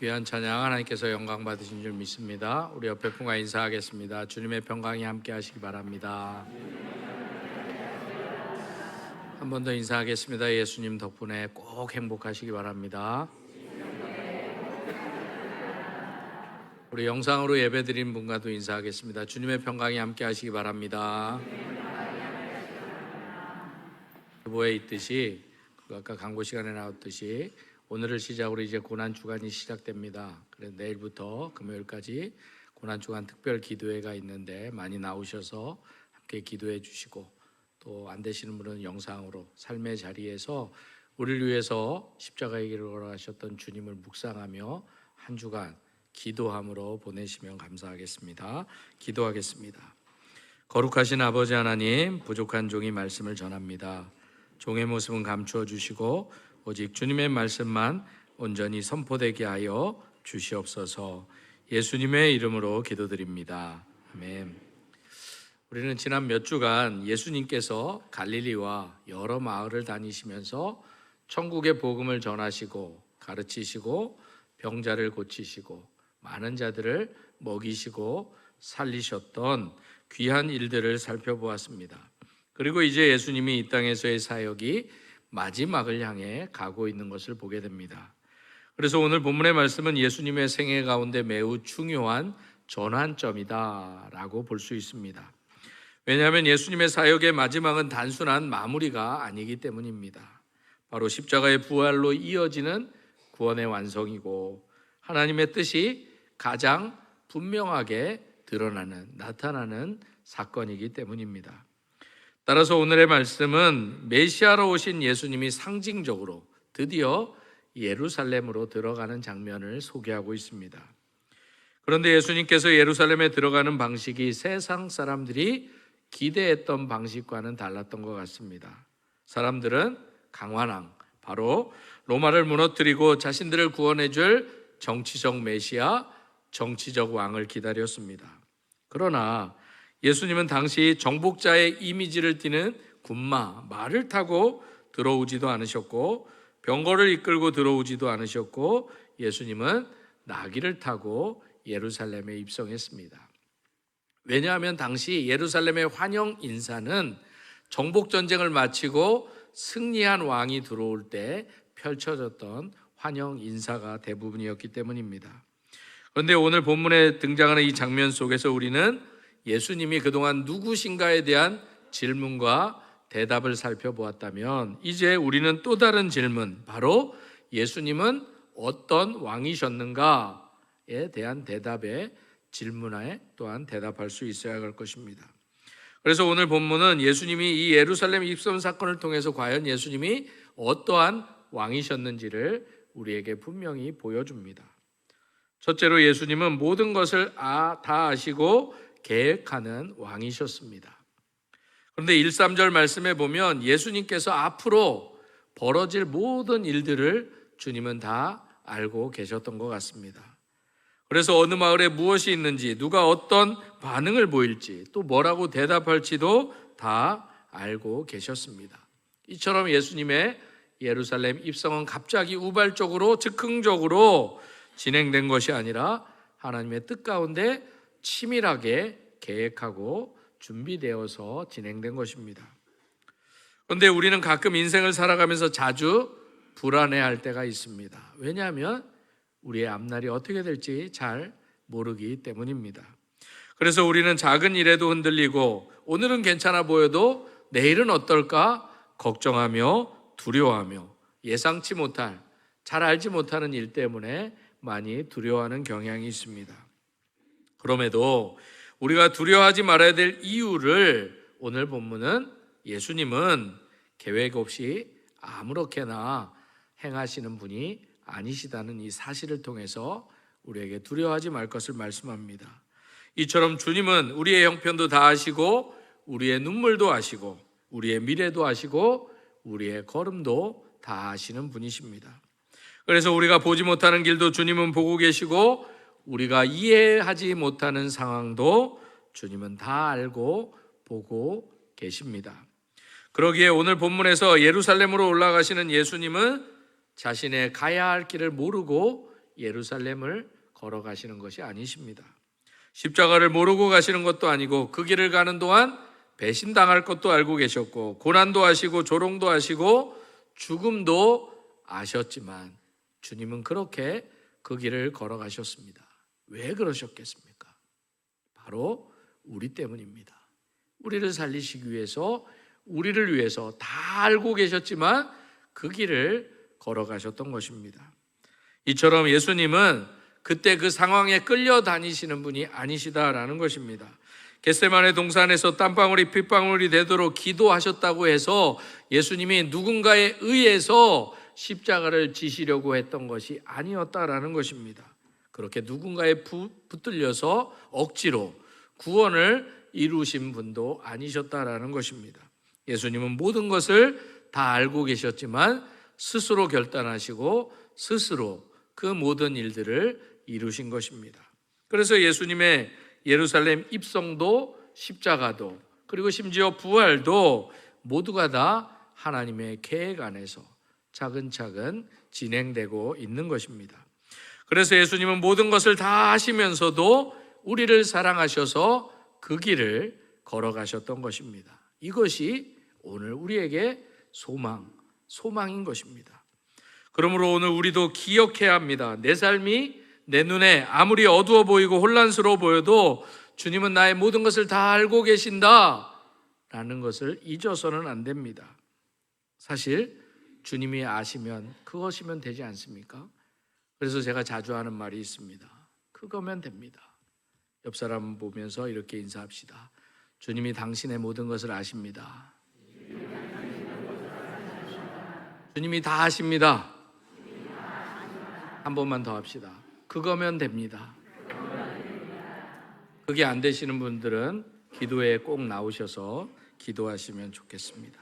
귀한 찬양 하나님께서 영광 받으신 줄 믿습니다. 우리 옆에 분과 인사하겠습니다. 주님의 평강이 함께 하시기 바랍니다. 한 번 더 인사하겠습니다. 예수님 덕분에 꼭 행복하시기 바랍니다. 우리 영상으로 예배드린 분과도 인사하겠습니다. 주님의 평강이 함께 하시기 바랍니다. 예보에 있듯이 아까 광고 시간에 나왔듯이 오늘을 시작으로 이제 고난주간이 시작됩니다. 그래서 내일부터 금요일까지 고난주간 특별 기도회가 있는데 많이 나오셔서 함께 기도해 주시고, 또 안 되시는 분은 영상으로 삶의 자리에서 우리를 위해서 십자가의 길을 걸어가셨던 주님을 묵상하며 한 주간 기도함으로 보내시면 감사하겠습니다. 기도하겠습니다. 거룩하신 아버지 하나님, 부족한 종이 말씀을 전합니다. 종의 모습은 감추어 주시고 오직 주님의 말씀만 온전히 선포되게 하여 주시옵소서. 예수님의 이름으로 기도드립니다. 아멘. 우리는 지난 몇 주간 예수님께서 갈릴리와 여러 마을을 다니시면서 천국의 복음을 전하시고 가르치시고 병자를 고치시고 많은 자들을 먹이시고 살리셨던 귀한 일들을 살펴보았습니다. 그리고 이제 예수님이 이 땅에서의 사역이 마지막을 향해 가고 있는 것을 보게 됩니다. 그래서 오늘 본문의 말씀은 예수님의 생애 가운데 매우 중요한 전환점이다 라고 볼 수 있습니다. 왜냐하면 예수님의 사역의 마지막은 단순한 마무리가 아니기 때문입니다. 바로 십자가의 부활로 이어지는 구원의 완성이고 하나님의 뜻이 가장 분명하게 나타나는 사건이기 때문입니다. 따라서 오늘의 말씀은 메시아로 오신 예수님이 상징적으로 드디어 예루살렘으로 들어가는 장면을 소개하고 있습니다. 그런데 예수님께서 예루살렘에 들어가는 방식이 세상 사람들이 기대했던 방식과는 달랐던 것 같습니다. 사람들은 강환왕, 바로 로마를 무너뜨리고 자신들을 구원해 줄 정치적 메시아, 정치적 왕을 기다렸습니다. 그러나 예수님은 당시 정복자의 이미지를 띠는 군마, 말을 타고 들어오지도 않으셨고 병거를 이끌고 들어오지도 않으셨고 예수님은 나귀를 타고 예루살렘에 입성했습니다. 왜냐하면 당시 예루살렘의 환영 인사는 정복전쟁을 마치고 승리한 왕이 들어올 때 펼쳐졌던 환영 인사가 대부분이었기 때문입니다. 그런데 오늘 본문에 등장하는 이 장면 속에서 우리는 예수님이 그동안 누구신가에 대한 질문과 대답을 살펴보았다면 이제 우리는 또 다른 질문, 바로 예수님은 어떤 왕이셨는가에 대한 질문에 또한 대답할 수 있어야 할 것입니다. 그래서 오늘 본문은 예수님이 이 예루살렘 입성 사건을 통해서 과연 예수님이 어떠한 왕이셨는지를 우리에게 분명히 보여줍니다. 첫째로 예수님은 모든 것을 다 아시고 계획하는 왕이셨습니다. 그런데 1, 3절 말씀에 보면 예수님께서 앞으로 벌어질 모든 일들을 주님은 다 알고 계셨던 것 같습니다. 그래서 어느 마을에 무엇이 있는지, 누가 어떤 반응을 보일지, 또 뭐라고 대답할지도 다 알고 계셨습니다. 이처럼 예수님의 예루살렘 입성은 갑자기 우발적으로 즉흥적으로 진행된 것이 아니라 하나님의 뜻 가운데 치밀하게 계획하고 준비되어서 진행된 것입니다. 그런데 우리는 가끔 인생을 살아가면서 자주 불안해할 때가 있습니다. 왜냐하면 우리의 앞날이 어떻게 될지 잘 모르기 때문입니다. 그래서 우리는 작은 일에도 흔들리고 오늘은 괜찮아 보여도 내일은 어떨까 걱정하며 두려워하며 예상치 못할, 잘 알지 못하는 일 때문에 많이 두려워하는 경향이 있습니다. 그럼에도 우리가 두려워하지 말아야 될 이유를 오늘 본문은 예수님은 계획 없이 아무렇게나 행하시는 분이 아니시다는 이 사실을 통해서 우리에게 두려워하지 말 것을 말씀합니다. 이처럼 주님은 우리의 형편도 다 아시고 우리의 눈물도 아시고 우리의 미래도 아시고 우리의 걸음도 다 아시는 분이십니다. 그래서 우리가 보지 못하는 길도 주님은 보고 계시고 우리가 이해하지 못하는 상황도 주님은 다 알고 보고 계십니다. 그러기에 오늘 본문에서 예루살렘으로 올라가시는 예수님은 자신의 가야 할 길을 모르고 예루살렘을 걸어가시는 것이 아니십니다. 십자가를 모르고 가시는 것도 아니고 그 길을 가는 동안 배신당할 것도 알고 계셨고 고난도 하시고 조롱도 하시고 죽음도 아셨지만 주님은 그렇게 그 길을 걸어가셨습니다. 왜 그러셨겠습니까? 바로 우리 때문입니다. 우리를 살리시기 위해서, 우리를 위해서 다 알고 계셨지만 그 길을 걸어가셨던 것입니다. 이처럼 예수님은 그때 그 상황에 끌려다니시는 분이 아니시다라는 것입니다. 겟세마네 동산에서 땀방울이 핏방울이 되도록 기도하셨다고 해서 예수님이 누군가에 의해서 십자가를 지시려고 했던 것이 아니었다라는 것입니다. 그렇게 누군가에 붙들려서 억지로 구원을 이루신 분도 아니셨다라는 것입니다. 예수님은 모든 것을 다 알고 계셨지만 스스로 결단하시고 스스로 그 모든 일들을 이루신 것입니다. 그래서 예수님의 예루살렘 입성도 십자가도 그리고 심지어 부활도 모두가 다 하나님의 계획 안에서 차근차근 진행되고 있는 것입니다. 그래서 예수님은 모든 것을 다 하시면서도 우리를 사랑하셔서 그 길을 걸어가셨던 것입니다. 이것이 오늘 우리에게 소망인 것입니다. 그러므로 오늘 우리도 기억해야 합니다. 내 삶이 내 눈에 아무리 어두워 보이고 혼란스러워 보여도 주님은 나의 모든 것을 다 알고 계신다 라는 것을 잊어서는 안 됩니다. 사실 주님이 아시면 그것이면 되지 않습니까? 그래서 제가 자주 하는 말이 있습니다. 그거면 됩니다. 옆 사람 보면서 이렇게 인사합시다. 주님이 당신의 모든 것을 아십니다. 주님이 다 아십니다. 한 번만 더 합시다. 그거면 됩니다. 그게 안 되시는 분들은 기도에 꼭 나오셔서 기도하시면 좋겠습니다.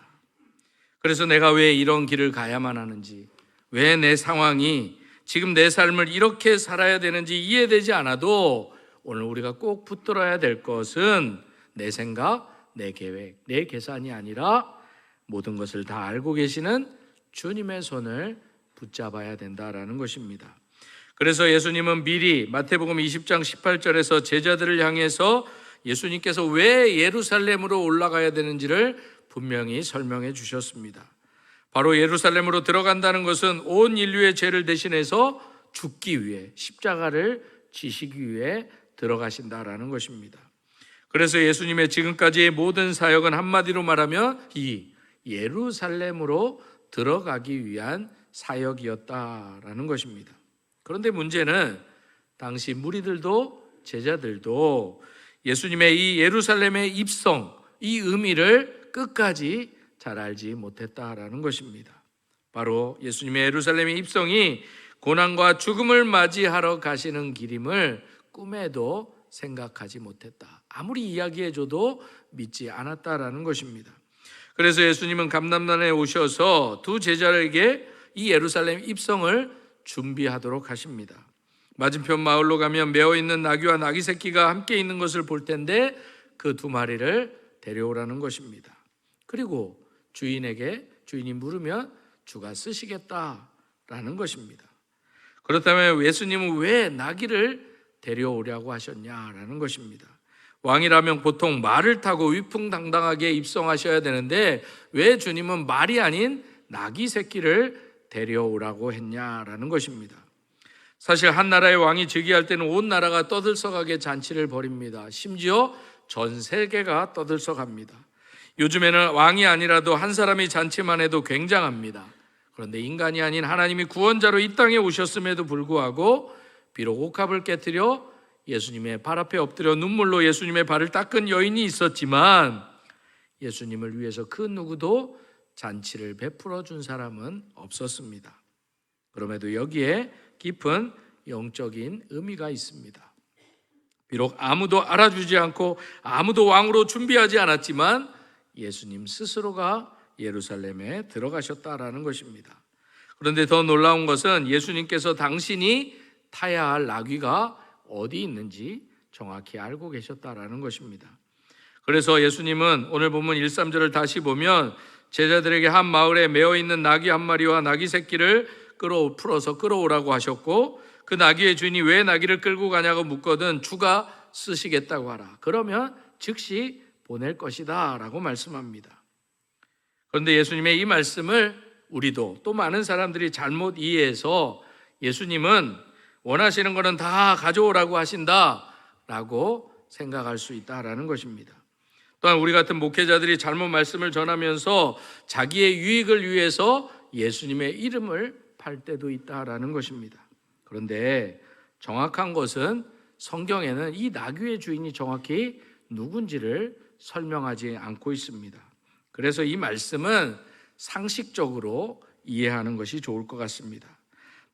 그래서 내가 왜 이런 길을 가야만 하는지, 왜 내 상황이 지금 내 삶을 이렇게 살아야 되는지 이해되지 않아도 오늘 우리가 꼭 붙들어야 될 것은 내 생각, 내 계획, 내 계산이 아니라 모든 것을 다 알고 계시는 주님의 손을 붙잡아야 된다라는 것입니다. 그래서 예수님은 미리 마태복음 20장 18절에서 제자들을 향해서 예수님께서 왜 예루살렘으로 올라가야 되는지를 분명히 설명해 주셨습니다. 바로 예루살렘으로 들어간다는 것은 온 인류의 죄를 대신해서 죽기 위해, 십자가를 지시기 위해 들어가신다라는 것입니다. 그래서 예수님의 지금까지의 모든 사역은 한마디로 말하면 이 예루살렘으로 들어가기 위한 사역이었다라는 것입니다. 그런데 문제는 당시 무리들도 제자들도 예수님의 이 예루살렘의 입성, 이 의미를 끝까지 잘 알지 못했다라는 것입니다. 바로 예수님의 예루살렘의 입성이 고난과 죽음을 맞이하러 가시는 길임을 꿈에도 생각하지 못했다. 아무리 이야기해줘도 믿지 않았다라는 것입니다. 그래서 예수님은 감람산에 오셔서 두 제자에게 이 예루살렘 입성을 준비하도록 하십니다. 맞은편 마을로 가면 메어있는 나귀와 나귀 새끼가 함께 있는 것을 볼 텐데 그 두 마리를 데려오라는 것입니다. 그리고 주인이 물으면 주가 쓰시겠다라는 것입니다. 그렇다면 예수님은 왜 나귀를 데려오려고 하셨냐라는 것입니다. 왕이라면 보통 말을 타고 위풍당당하게 입성하셔야 되는데 왜 주님은 말이 아닌 나귀 새끼를 데려오라고 했냐라는 것입니다. 사실 한 나라의 왕이 즉위할 때는 온 나라가 떠들썩하게 잔치를 벌입니다. 심지어 전 세계가 떠들썩합니다. 요즘에는 왕이 아니라도 한 사람이 잔치만 해도 굉장합니다. 그런데 인간이 아닌 하나님이 구원자로 이 땅에 오셨음에도 불구하고 비록 옥합을 깨트려 예수님의 발 앞에 엎드려 눈물로 예수님의 발을 닦은 여인이 있었지만 예수님을 위해서 그 누구도 잔치를 베풀어 준 사람은 없었습니다. 그럼에도 여기에 깊은 영적인 의미가 있습니다. 비록 아무도 알아주지 않고 아무도 왕으로 준비하지 않았지만 예수님 스스로가 예루살렘에 들어가셨다라는 것입니다. 그런데 더 놀라운 것은 예수님께서 당신이 타야 할 나귀가 어디 있는지 정확히 알고 계셨다라는 것입니다. 그래서 예수님은 오늘 본문 1, 3절을 다시 보면 제자들에게 한 마을에 메어 있는 나귀 한 마리와 나귀 새끼를 풀어서 끌어오라고 하셨고 그 나귀의 주인이 왜 나귀를 끌고 가냐고 묻거든 주가 쓰시겠다고 하라. 그러면 즉시 보낼 것이다 라고 말씀합니다. 그런데 예수님의 이 말씀을 우리도 또 많은 사람들이 잘못 이해해서 예수님은 원하시는 거는 다 가져오라고 하신다 라고 생각할 수 있다라는 것입니다. 또한 우리 같은 목회자들이 잘못 말씀을 전하면서 자기의 유익을 위해서 예수님의 이름을 팔 때도 있다라는 것입니다. 그런데 정확한 것은 성경에는 이 나귀의 주인이 정확히 누군지를 설명하지 않고 있습니다. 그래서 이 말씀은 상식적으로 이해하는 것이 좋을 것 같습니다.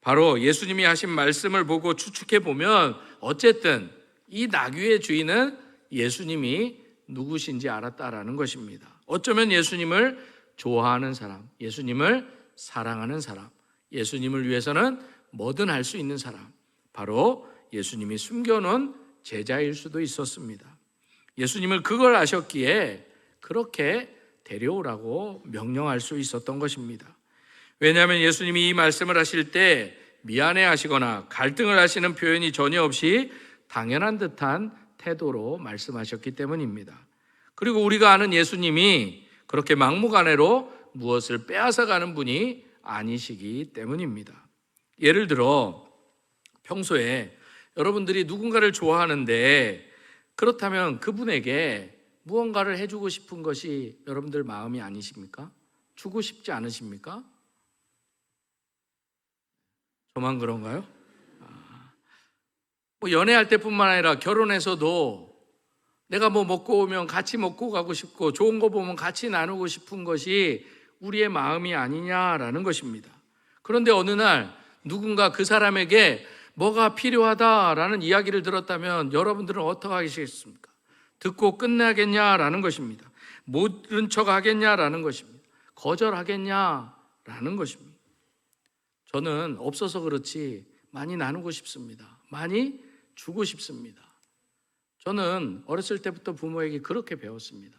바로 예수님이 하신 말씀을 보고 추측해 보면 어쨌든 이 나귀의 주인은 예수님이 누구신지 알았다라는 것입니다. 어쩌면 예수님을 좋아하는 사람, 예수님을 사랑하는 사람, 예수님을 위해서는 뭐든 할 수 있는 사람, 바로 예수님이 숨겨놓은 제자일 수도 있었습니다. 예수님을 그걸 아셨기에 그렇게 데려오라고 명령할 수 있었던 것입니다. 왜냐하면 예수님이 이 말씀을 하실 때 미안해하시거나 갈등을 하시는 표현이 전혀 없이 당연한 듯한 태도로 말씀하셨기 때문입니다. 그리고 우리가 아는 예수님이 그렇게 막무가내로 무엇을 빼앗아가는 분이 아니시기 때문입니다. 예를 들어 평소에 여러분들이 누군가를 좋아하는데 그렇다면 그분에게 무언가를 해주고 싶은 것이 여러분들 마음이 아니십니까? 주고 싶지 않으십니까? 저만 그런가요? 뭐 연애할 때뿐만 아니라 결혼해서도 내가 뭐 먹고 오면 같이 먹고 가고 싶고 좋은 거 보면 같이 나누고 싶은 것이 우리의 마음이 아니냐라는 것입니다. 그런데 어느 날 누군가 그 사람에게 뭐가 필요하다라는 이야기를 들었다면 여러분들은 어떻게 하시겠습니까? 듣고 끝나겠냐라는 것입니다. 모른 척 하겠냐라는 것입니다. 거절하겠냐라는 것입니다. 저는 없어서 그렇지 많이 나누고 싶습니다. 많이 주고 싶습니다. 저는 어렸을 때부터 부모에게 그렇게 배웠습니다.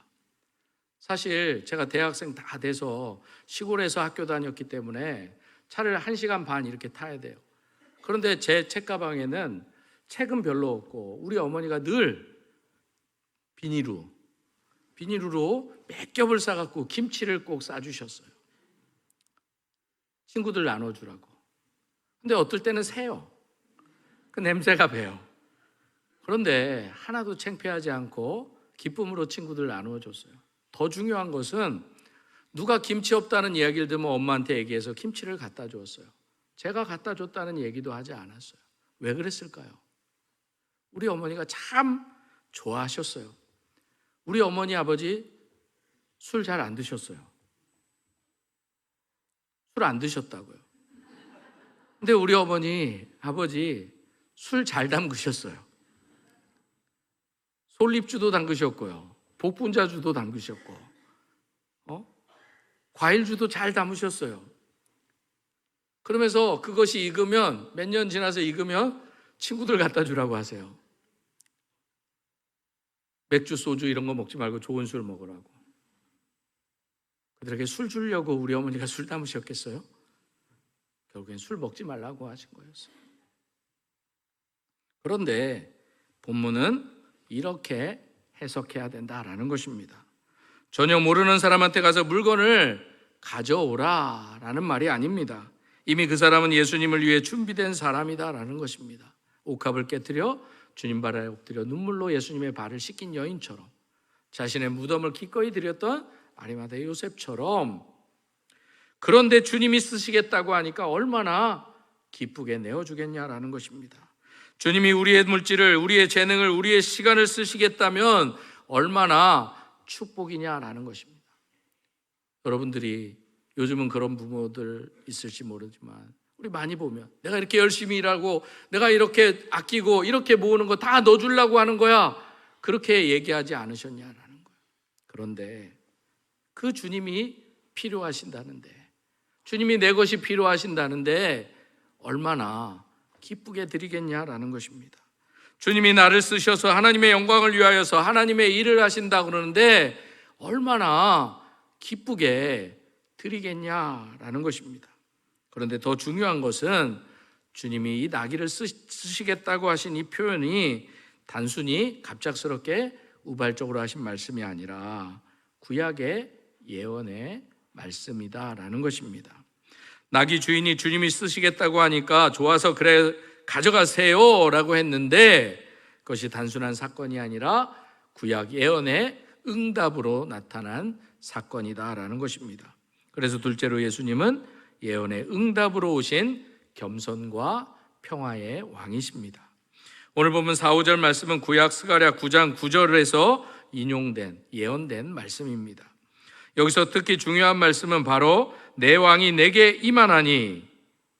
사실 제가 대학생 다 돼서 시골에서 학교 다녔기 때문에 차를 1시간 반 이렇게 타야 돼요. 그런데 제 책가방에는 책은 별로 없고 우리 어머니가 늘 비닐으로 몇 겹을 싸갖고 김치를 꼭 싸주셨어요. 친구들 나눠주라고. 근데 어떨 때는 새요. 그 냄새가 배요. 그런데 하나도 창피하지 않고 기쁨으로 친구들 나누어줬어요. 더 중요한 것은 누가 김치 없다는 이야기를 들으면 엄마한테 얘기해서 김치를 갖다 줬어요. 제가 갖다 줬다는 얘기도 하지 않았어요. 왜 그랬을까요? 우리 어머니가 참 좋아하셨어요. 우리 어머니 아버지 술 잘 안 드셨어요. 술 안 드셨다고요. 근데 우리 어머니 아버지 술 잘 담그셨어요. 솔잎주도 담그셨고요, 복분자주도 담그셨고, 과일주도 잘 담으셨어요. 그러면서 그것이 익으면 몇 년 지나서 익으면 친구들 갖다 주라고 하세요. 맥주, 소주 이런 거 먹지 말고 좋은 술 먹으라고. 그들에게 술 주려고 우리 어머니가 술 담으셨겠어요? 결국엔 술 먹지 말라고 하신 거였어요. 그런데 본문은 이렇게 해석해야 된다라는 것입니다. 전혀 모르는 사람한테 가서 물건을 가져오라라는 말이 아닙니다. 이미 그 사람은 예수님을 위해 준비된 사람이다라는 것입니다. 옥합을 깨뜨려 주님 발에 엎드려 눈물로 예수님의 발을 씻긴 여인처럼, 자신의 무덤을 기꺼이 드렸던 아리마다의 요셉처럼. 그런데 주님이 쓰시겠다고 하니까 얼마나 기쁘게 내어주겠냐라는 것입니다. 주님이 우리의 물질을, 우리의 재능을, 우리의 시간을 쓰시겠다면 얼마나 축복이냐라는 것입니다. 여러분들이 요즘은 그런 부모들 있을지 모르지만 우리 많이 보면 내가 이렇게 열심히 일하고 내가 이렇게 아끼고 이렇게 모으는 거 다 너 주려고 하는 거야, 그렇게 얘기하지 않으셨냐라는 거예요. 그런데 그 주님이 필요하신다는데, 주님이 내 것이 필요하신다는데 얼마나 기쁘게 드리겠냐라는 것입니다. 주님이 나를 쓰셔서 하나님의 영광을 위하여서 하나님의 일을 하신다 그러는데 얼마나 기쁘게 드리겠냐라는 것입니다. 그런데 더 중요한 것은 주님이 이 나귀를 쓰시겠다고 하신 이 표현이 단순히 갑작스럽게 우발적으로 하신 말씀이 아니라 구약의 예언의 말씀이다라는 것입니다. 나귀 주인이 주님이 쓰시겠다고 하니까 좋아서 그래 가져가세요 라고 했는데 그것이 단순한 사건이 아니라 구약 예언의 응답으로 나타난 사건이다라는 것입니다. 그래서 둘째로 예수님은 예언의 응답으로 오신 겸손과 평화의 왕이십니다. 오늘 보면 4, 5절 말씀은 구약 스가랴 9장 9절에서 인용된 예언된 말씀입니다. 여기서 특히 중요한 말씀은 바로 내 왕이 내게 임하나니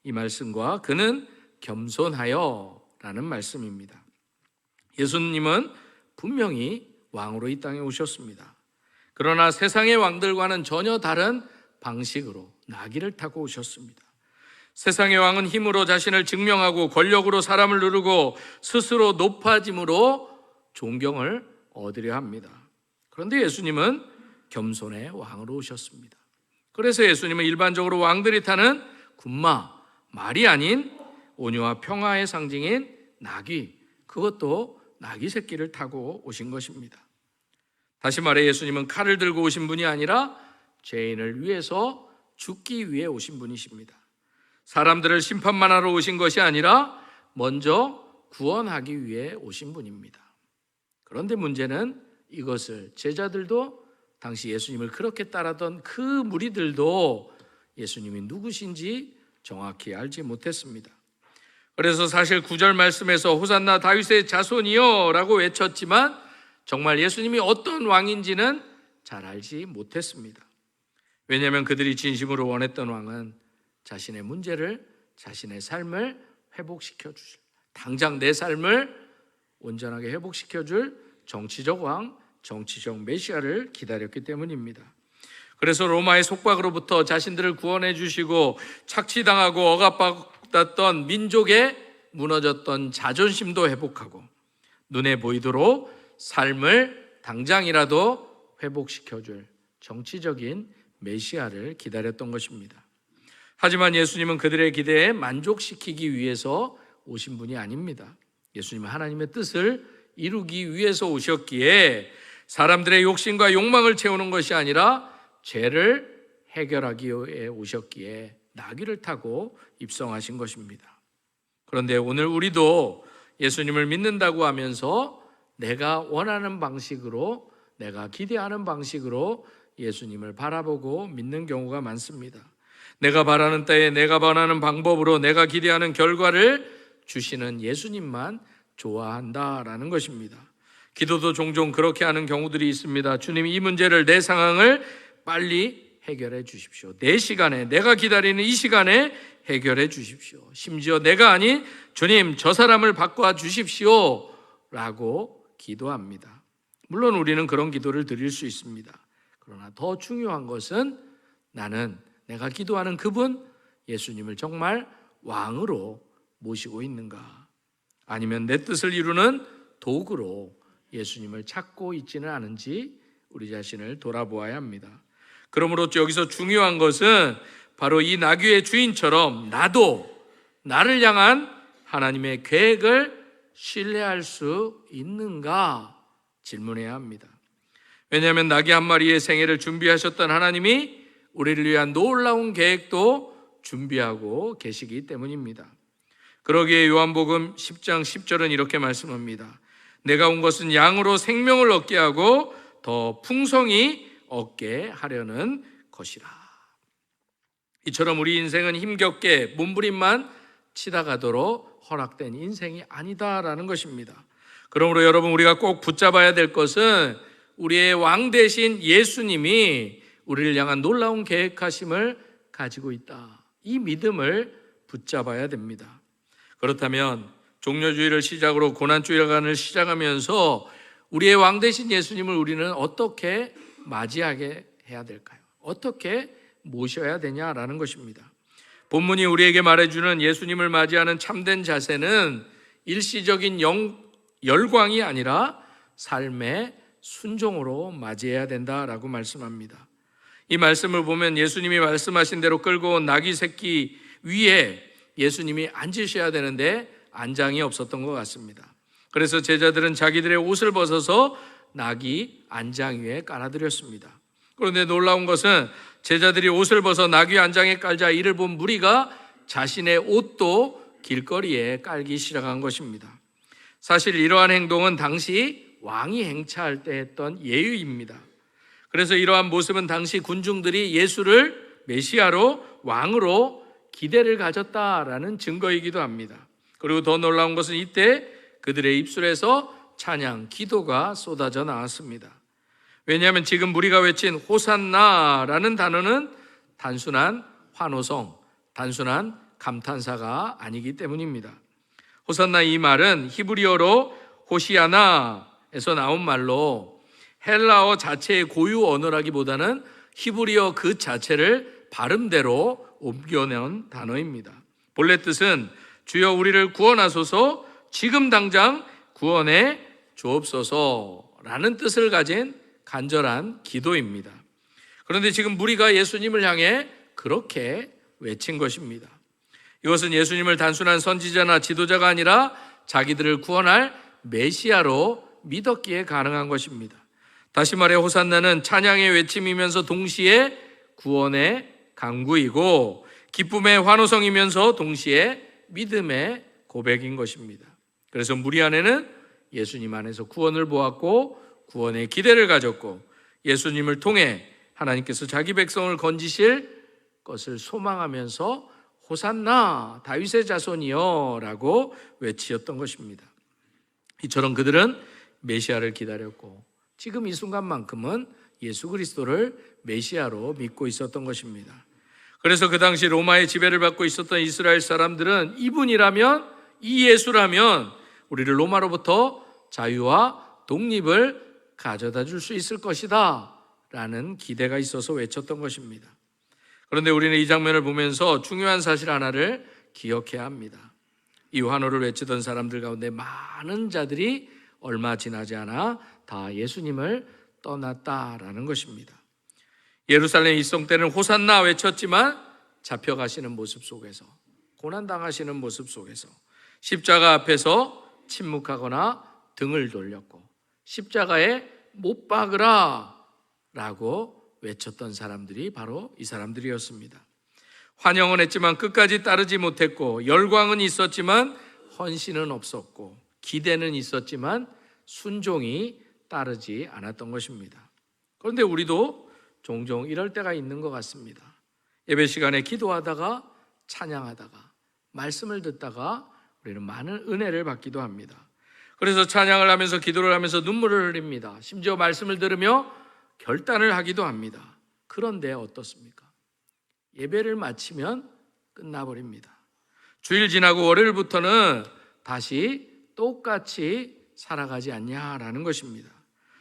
이 말씀과 그는 겸손하여 라는 말씀입니다. 예수님은 분명히 왕으로 이 땅에 오셨습니다. 그러나 세상의 왕들과는 전혀 다른 방식으로 나귀를 타고 오셨습니다. 세상의 왕은 힘으로 자신을 증명하고 권력으로 사람을 누르고 스스로 높아짐으로 존경을 얻으려 합니다. 그런데 예수님은 겸손의 왕으로 오셨습니다. 그래서 예수님은 일반적으로 왕들이 타는 군마, 말이 아닌 온유와 평화의 상징인 나귀, 그것도 나귀 새끼를 타고 오신 것입니다. 다시 말해 예수님은 칼을 들고 오신 분이 아니라 죄인을 위해서 죽기 위해 오신 분이십니다. 사람들을 심판만 하러 오신 것이 아니라 먼저 구원하기 위해 오신 분입니다. 그런데 문제는 이것을 제자들도 당시 예수님을 그렇게 따르던 그 무리들도 예수님이 누구신지 정확히 알지 못했습니다. 그래서 사실 9절 말씀에서 호산나 다윗의 자손이여 라고 외쳤지만 정말 예수님이 어떤 왕인지는 잘 알지 못했습니다. 왜냐하면 그들이 진심으로 원했던 왕은 자신의 문제를, 자신의 삶을 회복시켜 주실, 당장 내 삶을 온전하게 회복시켜 줄 정치적 왕, 정치적 메시아를 기다렸기 때문입니다. 그래서 로마의 속박으로부터 자신들을 구원해 주시고 착취당하고 억압받았던 민족의 무너졌던 자존심도 회복하고 눈에 보이도록 삶을 당장이라도 회복시켜 줄 정치적인 메시아를 기다렸던 것입니다. 하지만 예수님은 그들의 기대에 만족시키기 위해서 오신 분이 아닙니다. 예수님은 하나님의 뜻을 이루기 위해서 오셨기에 사람들의 욕심과 욕망을 채우는 것이 아니라 죄를 해결하기 위해 오셨기에 나귀를 타고 입성하신 것입니다. 그런데 오늘 우리도 예수님을 믿는다고 하면서 내가 원하는 방식으로, 내가 기대하는 방식으로 예수님을 바라보고 믿는 경우가 많습니다. 내가 바라는 때에 내가 원하는 방법으로 내가 기대하는 결과를 주시는 예수님만 좋아한다라는 것입니다. 기도도 종종 그렇게 하는 경우들이 있습니다. 주님, 이 문제를, 내 상황을 빨리 해결해 주십시오. 내 시간에, 내가 기다리는 이 시간에 해결해 주십시오. 심지어 내가 아닌 주님, 저 사람을 바꿔 주십시오 라고 기도합니다. 물론 우리는 그런 기도를 드릴 수 있습니다. 그러나 더 중요한 것은 나는, 내가 기도하는 그분 예수님을 정말 왕으로 모시고 있는가, 아니면 내 뜻을 이루는 도구로 예수님을 찾고 있지는 않은지 우리 자신을 돌아보아야 합니다. 그러므로 여기서 중요한 것은 바로 이 나귀의 주인처럼 나도 나를 향한 하나님의 계획을 신뢰할 수 있는가 질문해야 합니다. 왜냐하면 나귀 한 마리의 생애를 준비하셨던 하나님이 우리를 위한 놀라운 계획도 준비하고 계시기 때문입니다. 그러기에 요한복음 10장 10절은 이렇게 말씀합니다. 내가 온 것은 양으로 생명을 얻게 하고 더 풍성히 얻게 하려는 것이라. 이처럼 우리 인생은 힘겹게 몸부림만 치다가도록 허락된 인생이 아니다라는 것입니다. 그러므로 여러분, 우리가 꼭 붙잡아야 될 것은 우리의 왕 대신 예수님이 우리를 향한 놀라운 계획하심을 가지고 있다. 이 믿음을 붙잡아야 됩니다. 그렇다면 종려주의를 시작으로 고난주일간을 시작하면서 우리의 왕 대신 예수님을 우리는 어떻게 맞이하게 해야 될까요? 어떻게 모셔야 되냐라는 것입니다. 본문이 우리에게 말해주는 예수님을 맞이하는 참된 자세는 일시적인 열광이 아니라 삶의 순종으로 맞이해야 된다라고 말씀합니다. 이 말씀을 보면 예수님이 말씀하신 대로 끌고 온 나귀 새끼 위에 예수님이 앉으셔야 되는데 안장이 없었던 것 같습니다. 그래서 제자들은 자기들의 옷을 벗어서 나귀 안장 위에 깔아드렸습니다. 그런데 놀라운 것은 제자들이 옷을 벗어 나귀 안장에 깔자 이를 본 무리가 자신의 옷도 길거리에 깔기 시작한 것입니다. 사실 이러한 행동은 당시 왕이 행차할 때 했던 예의입니다. 그래서 이러한 모습은 당시 군중들이 예수를 메시아로 왕으로 기대를 가졌다라는 증거이기도 합니다. 그리고 더 놀라운 것은 이때 그들의 입술에서 찬양, 기도가 쏟아져 나왔습니다. 왜냐하면 지금 우리가 외친 호산나라는 단어는 단순한 환호성, 단순한 감탄사가 아니기 때문입니다. 호산나 이 말은 히브리어로 호시아나에서 나온 말로 헬라어 자체의 고유 언어라기보다는 히브리어 그 자체를 발음대로 옮겨낸 단어입니다. 본래 뜻은 주여 우리를 구원하소서, 지금 당장 구원해 주옵소서라는 뜻을 가진 간절한 기도입니다. 그런데 지금 무리가 예수님을 향해 그렇게 외친 것입니다. 이것은 예수님을 단순한 선지자나 지도자가 아니라 자기들을 구원할 메시아로 믿었기에 가능한 것입니다. 다시 말해 호산나는 찬양의 외침이면서 동시에 구원의 간구이고 기쁨의 환호성이면서 동시에 믿음의 고백인 것입니다. 그래서 무리 안에는 예수님 안에서 구원을 보았고 구원의 기대를 가졌고 예수님을 통해 하나님께서 자기 백성을 건지실 것을 소망하면서 호산나 다윗의 자손이여 라고 외치었던 것입니다. 이처럼 그들은 메시아를 기다렸고 지금 이 순간만큼은 예수 그리스도를 메시아로 믿고 있었던 것입니다. 그래서 그 당시 로마의 지배를 받고 있었던 이스라엘 사람들은 이분이라면, 이 예수라면 우리를 로마로부터 자유와 독립을 가져다 줄 수 있을 것이다 라는 기대가 있어서 외쳤던 것입니다. 그런데 우리는 이 장면을 보면서 중요한 사실 하나를 기억해야 합니다. 이 환호를 외치던 사람들 가운데 많은 자들이 얼마 지나지 않아 다 예수님을 떠났다라는 것입니다. 예루살렘 입성 때는 호산나 외쳤지만 잡혀가시는 모습 속에서, 고난당하시는 모습 속에서 십자가 앞에서 침묵하거나 등을 돌렸고 십자가에 못 박으라 라고 외쳤던 사람들이 바로 이 사람들이었습니다. 환영은 했지만 끝까지 따르지 못했고 열광은 있었지만 헌신은 없었고 기대는 있었지만 순종이 따르지 않았던 것입니다. 그런데 우리도 종종 이럴 때가 있는 것 같습니다. 예배 시간에 기도하다가 찬양하다가 말씀을 듣다가 우리는 많은 은혜를 받기도 합니다. 그래서 찬양을 하면서 기도를 하면서 눈물을 흘립니다. 심지어 말씀을 들으며 결단을 하기도 합니다. 그런데 어떻습니까? 예배를 마치면 끝나버립니다. 주일 지나고 월요일부터는 다시 똑같이 살아가지 않냐라는 것입니다.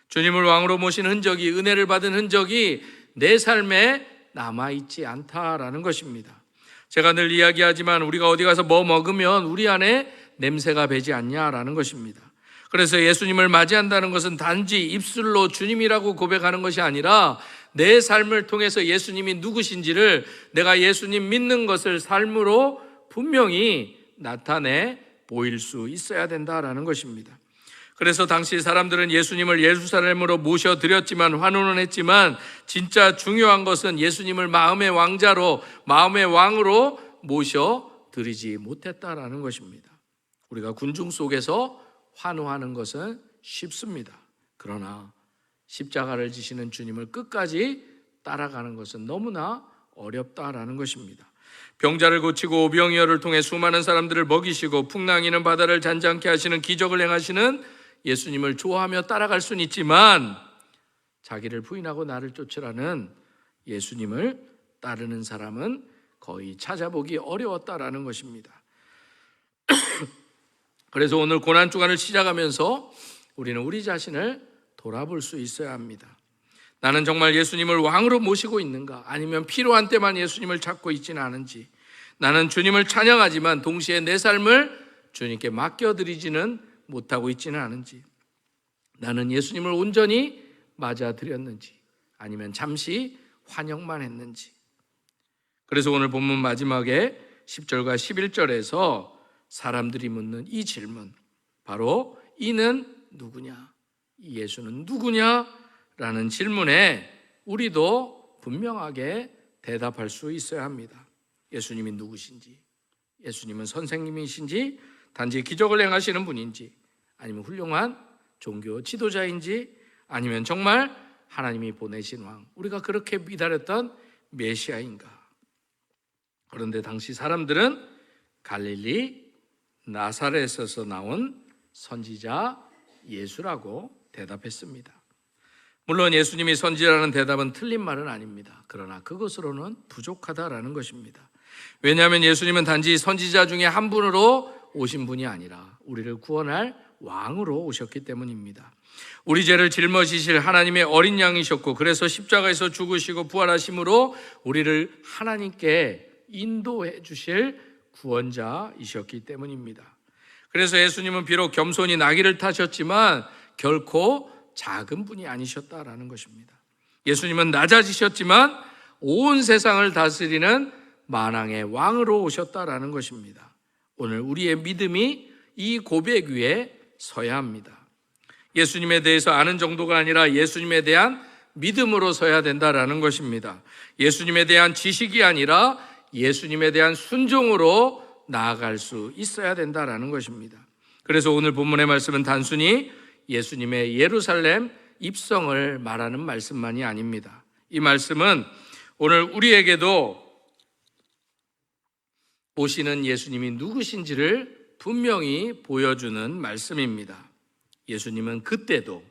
주님을 왕으로 모신 흔적이, 은혜를 받은 흔적이 내 삶에 남아있지 않다라는 것입니다. 제가 늘 이야기하지만 우리가 어디 가서 뭐 먹으면 우리 안에 냄새가 배지 않냐라는 것입니다. 그래서 예수님을 맞이한다는 것은 단지 입술로 주님이라고 고백하는 것이 아니라 내 삶을 통해서 예수님이 누구신지를, 내가 예수님 믿는 것을 삶으로 분명히 나타내 보일 수 있어야 된다라는 것입니다. 그래서 당시 사람들은 예수님을 예루살렘으로 모셔드렸지만, 환호는 했지만 진짜 중요한 것은 예수님을 마음의 왕자로, 마음의 왕으로 모셔드리지 못했다라는 것입니다. 우리가 군중 속에서 환호하는 것은 쉽습니다. 그러나 십자가를 지시는 주님을 끝까지 따라가는 것은 너무나 어렵다라는 것입니다. 병자를 고치고 오병이어를 통해 수많은 사람들을 먹이시고 풍랑이는 바다를 잔잔케 하시는 기적을 행하시는 예수님을 좋아하며 따라갈 수는 있지만 자기를 부인하고 나를 쫓으라는 예수님을 따르는 사람은 거의 찾아보기 어려웠다라는 것입니다. 그래서 오늘 고난주간을 시작하면서 우리는 우리 자신을 돌아볼 수 있어야 합니다. 나는 정말 예수님을 왕으로 모시고 있는가? 아니면 필요한 때만 예수님을 찾고 있지는 않은지, 나는 주님을 찬양하지만 동시에 내 삶을 주님께 맡겨드리지는 못하고 있지는 않은지, 나는 예수님을 온전히 맞아드렸는지 아니면 잠시 환영만 했는지. 그래서 오늘 본문 마지막에 10절과 11절에서 사람들이 묻는 이 질문, 바로 이는 누구냐? 이 예수는 누구냐? 라는 질문에 우리도 분명하게 대답할 수 있어야 합니다. 예수님이 누구신지, 예수님은 선생님이신지, 단지 기적을 행하시는 분인지, 아니면 훌륭한 종교 지도자인지, 아니면 정말 하나님이 보내신 왕, 우리가 그렇게 기다렸던 메시아인가? 그런데 당시 사람들은 갈릴리 나사렛에서 나온 선지자 예수라고 대답했습니다. 물론 예수님이 선지자라는 대답은 틀린 말은 아닙니다. 그러나 그것으로는 부족하다라는 것입니다. 왜냐하면 예수님은 단지 선지자 중에 한 분으로 오신 분이 아니라 우리를 구원할 왕으로 오셨기 때문입니다. 우리 죄를 짊어지실 하나님의 어린 양이셨고, 그래서 십자가에서 죽으시고 부활하심으로 우리를 하나님께 인도해 주실 구원자이셨기 때문입니다. 그래서 예수님은 비록 겸손히 나귀를 타셨지만 결코 작은 분이 아니셨다라는 것입니다. 예수님은 낮아지셨지만 온 세상을 다스리는 만왕의 왕으로 오셨다라는 것입니다. 오늘 우리의 믿음이 이 고백 위에 서야 합니다. 예수님에 대해서 아는 정도가 아니라 예수님에 대한 믿음으로 서야 된다라는 것입니다. 예수님에 대한 지식이 아니라 예수님에 대한 순종으로 나아갈 수 있어야 된다라는 것입니다. 그래서 오늘 본문의 말씀은 단순히 예수님의 예루살렘 입성을 말하는 말씀만이 아닙니다. 이 말씀은 오늘 우리에게도 오시는 예수님이 누구신지를 분명히 보여주는 말씀입니다. 예수님은 그때도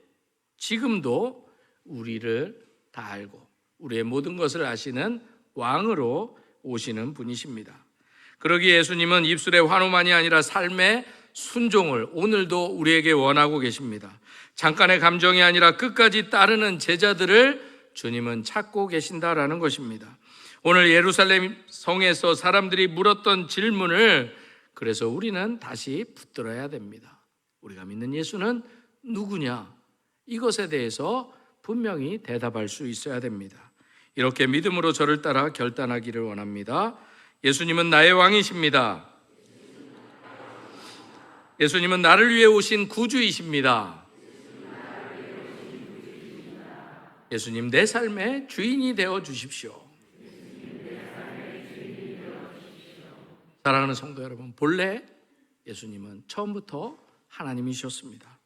지금도 우리를 다 알고 우리의 모든 것을 아시는 왕으로 오시는 분이십니다. 그러기에 예수님은 입술의 환호만이 아니라 삶의 순종을 오늘도 우리에게 원하고 계십니다. 잠깐의 감정이 아니라 끝까지 따르는 제자들을 주님은 찾고 계신다라는 것입니다. 오늘 예루살렘 성에서 사람들이 물었던 질문을 그래서 우리는 다시 붙들어야 됩니다. 우리가 믿는 예수는 누구냐? 이것에 대해서 분명히 대답할 수 있어야 됩니다. 이렇게 믿음으로 저를 따라 결단하기를 원합니다. 예수님은 나의 왕이십니다. 예수님은 나를 위해 오신 구주이십니다. 예수님, 내 삶의 주인이 되어 주십시오. 사랑하는 성도 여러분, 본래 예수님은 처음부터 하나님이셨습니다.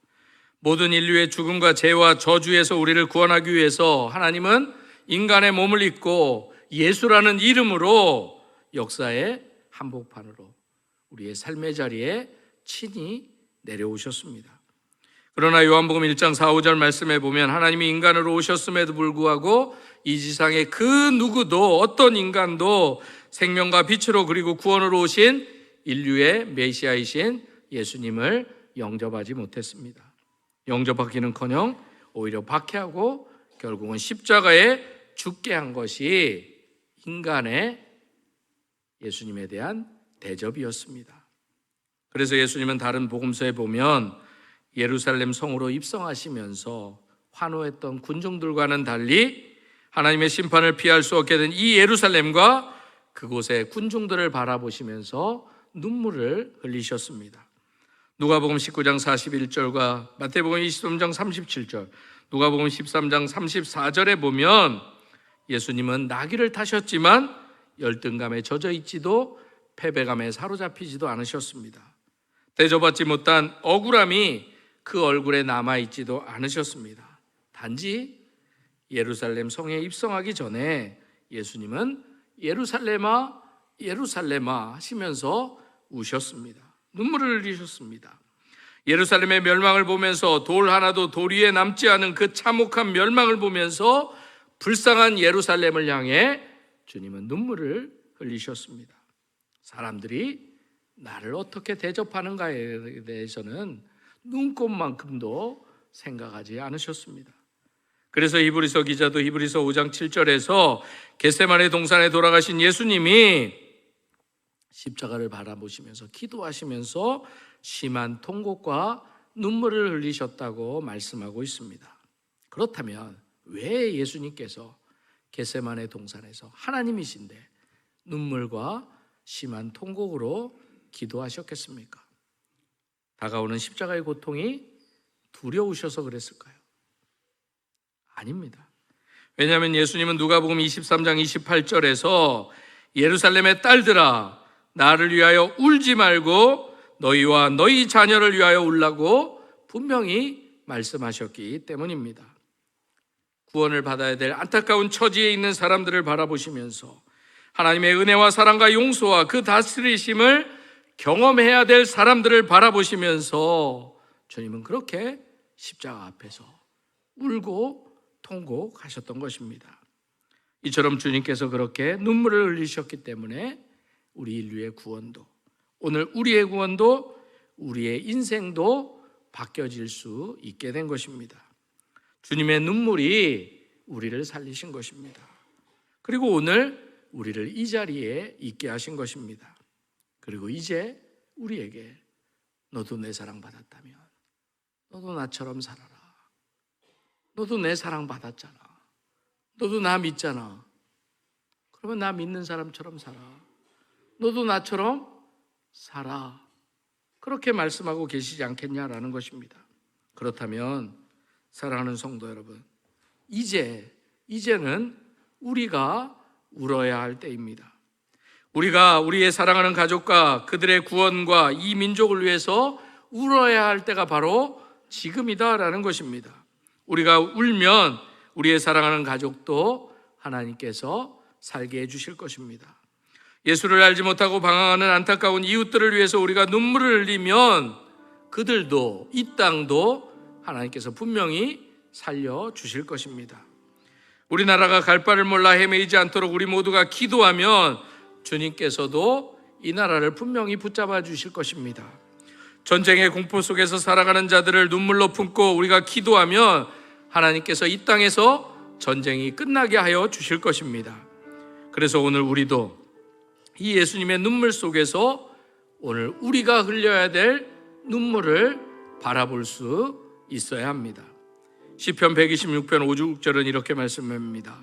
모든 인류의 죽음과 죄와 저주에서 우리를 구원하기 위해서 하나님은 인간의 몸을 입고 예수라는 이름으로 역사의 한복판으로 우리의 삶의 자리에 친히 내려오셨습니다. 그러나 요한복음 1장 4, 5절 말씀에 보면 하나님이 인간으로 오셨음에도 불구하고 이 지상에 그 누구도 어떤 인간도 생명과 빛으로 그리고 구원으로 오신 인류의 메시아이신 예수님을 영접하지 못했습니다. 영접하기는커녕 오히려 박해하고 결국은 십자가에 죽게 한 것이 인간의 예수님에 대한 대접이었습니다. 그래서 예수님은 다른 복음서에 보면 예루살렘 성으로 입성하시면서 환호했던 군중들과는 달리 하나님의 심판을 피할 수 없게 된 이 예루살렘과 그곳의 군중들을 바라보시면서 눈물을 흘리셨습니다. 누가복음 19장 41절과 마태복음 23장 37절, 누가복음 13장 34절에 보면 예수님은 나귀를 타셨지만 열등감에 젖어 있지도 패배감에 사로잡히지도 않으셨습니다. 대접받지 못한 억울함이 그 얼굴에 남아있지도 않으셨습니다. 단지 예루살렘 성에 입성하기 전에 예수님은 예루살렘아 예루살렘아 하시면서 우셨습니다. 눈물을 흘리셨습니다. 예루살렘의 멸망을 보면서 돌 하나도 돌 위에 남지 않은 그 참혹한 멸망을 보면서 불쌍한 예루살렘을 향해 주님은 눈물을 흘리셨습니다. 사람들이 나를 어떻게 대접하는가에 대해서는 눈꼽만큼도 생각하지 않으셨습니다. 그래서 히브리서 기자도 히브리서 5장 7절에서 겟세마네 동산에 돌아가신 예수님이 십자가를 바라보시면서 기도하시면서 심한 통곡과 눈물을 흘리셨다고 말씀하고 있습니다. 그렇다면 왜 예수님께서 겟세마네 동산에서 하나님이신데 눈물과 심한 통곡으로 기도하셨겠습니까? 다가오는 십자가의 고통이 두려우셔서 그랬을까요? 아닙니다. 왜냐하면 예수님은 누가복음 23장 28절에서 예루살렘의 딸들아 나를 위하여 울지 말고 너희와 너희 자녀를 위하여 울라고 분명히 말씀하셨기 때문입니다. 구원을 받아야 될 안타까운 처지에 있는 사람들을 바라보시면서 하나님의 은혜와 사랑과 용서와 그 다스리심을 경험해야 될 사람들을 바라보시면서 주님은 그렇게 십자가 앞에서 울고 통곡하셨던 것입니다. 이처럼 주님께서 그렇게 눈물을 흘리셨기 때문에 우리 인류의 구원도, 오늘 우리의 구원도, 우리의 인생도 바뀌어질 수 있게 된 것입니다. 주님의 눈물이 우리를 살리신 것입니다. 그리고 오늘 우리를 이 자리에 있게 하신 것입니다. 그리고 이제 우리에게 너도 내 사랑 받았다면 너도 나처럼 살아라. 너도 내 사랑 받았잖아. 너도 나 믿잖아. 그러면 나 믿는 사람처럼 살아. 너도 나처럼 살아. 그렇게 말씀하고 계시지 않겠냐라는 것입니다. 그렇다면 사랑하는 성도 여러분, 이제는 우리가 울어야 할 때입니다. 우리가 우리의 사랑하는 가족과 그들의 구원과 이 민족을 위해서 울어야 할 때가 바로 지금이다라는 것입니다. 우리가 울면 우리의 사랑하는 가족도 하나님께서 살게 해주실 것입니다. 예수를 알지 못하고 방황하는 안타까운 이웃들을 위해서 우리가 눈물을 흘리면 그들도 이 땅도 하나님께서 분명히 살려주실 것입니다. 우리나라가 갈 바를 몰라 헤매이지 않도록 우리 모두가 기도하면 주님께서도 이 나라를 분명히 붙잡아 주실 것입니다. 전쟁의 공포 속에서 살아가는 자들을 눈물로 품고 우리가 기도하면 하나님께서 이 땅에서 전쟁이 끝나게 하여 주실 것입니다. 그래서 오늘 우리도 이 예수님의 눈물 속에서 오늘 우리가 흘려야 될 눈물을 바라볼 수 있어야 합니다. 시편 126편 5, 6절은 이렇게 말씀합니다.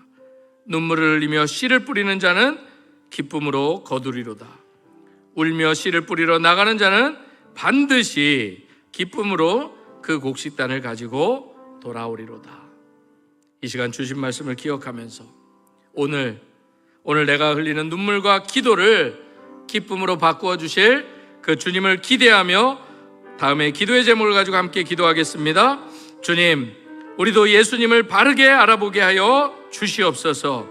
눈물을 흘리며 씨를 뿌리는 자는 기쁨으로 거두리로다. 울며 씨를 뿌리러 나가는 자는 반드시 기쁨으로 그 곡식단을 가지고 돌아오리로다. 이 시간 주신 말씀을 기억하면서 오늘 내가 흘리는 눈물과 기도를 기쁨으로 바꾸어 주실 그 주님을 기대하며 다음에 기도의 제목을 가지고 함께 기도하겠습니다. 주님, 우리도 예수님을 바르게 알아보게 하여 주시옵소서.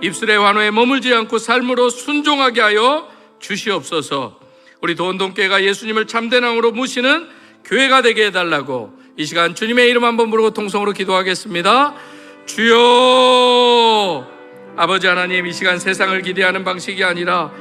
입술의 환호에 머물지 않고 삶으로 순종하게 하여 주시옵소서. 우리 도원동교회가 예수님을 참된 왕으로 모시는 교회가 되게 해달라고 이 시간 주님의 이름 한번 부르고 통성으로 기도하겠습니다. 주여, 아버지 하나님, 이 시간 세상을 기대하는 방식이 아니라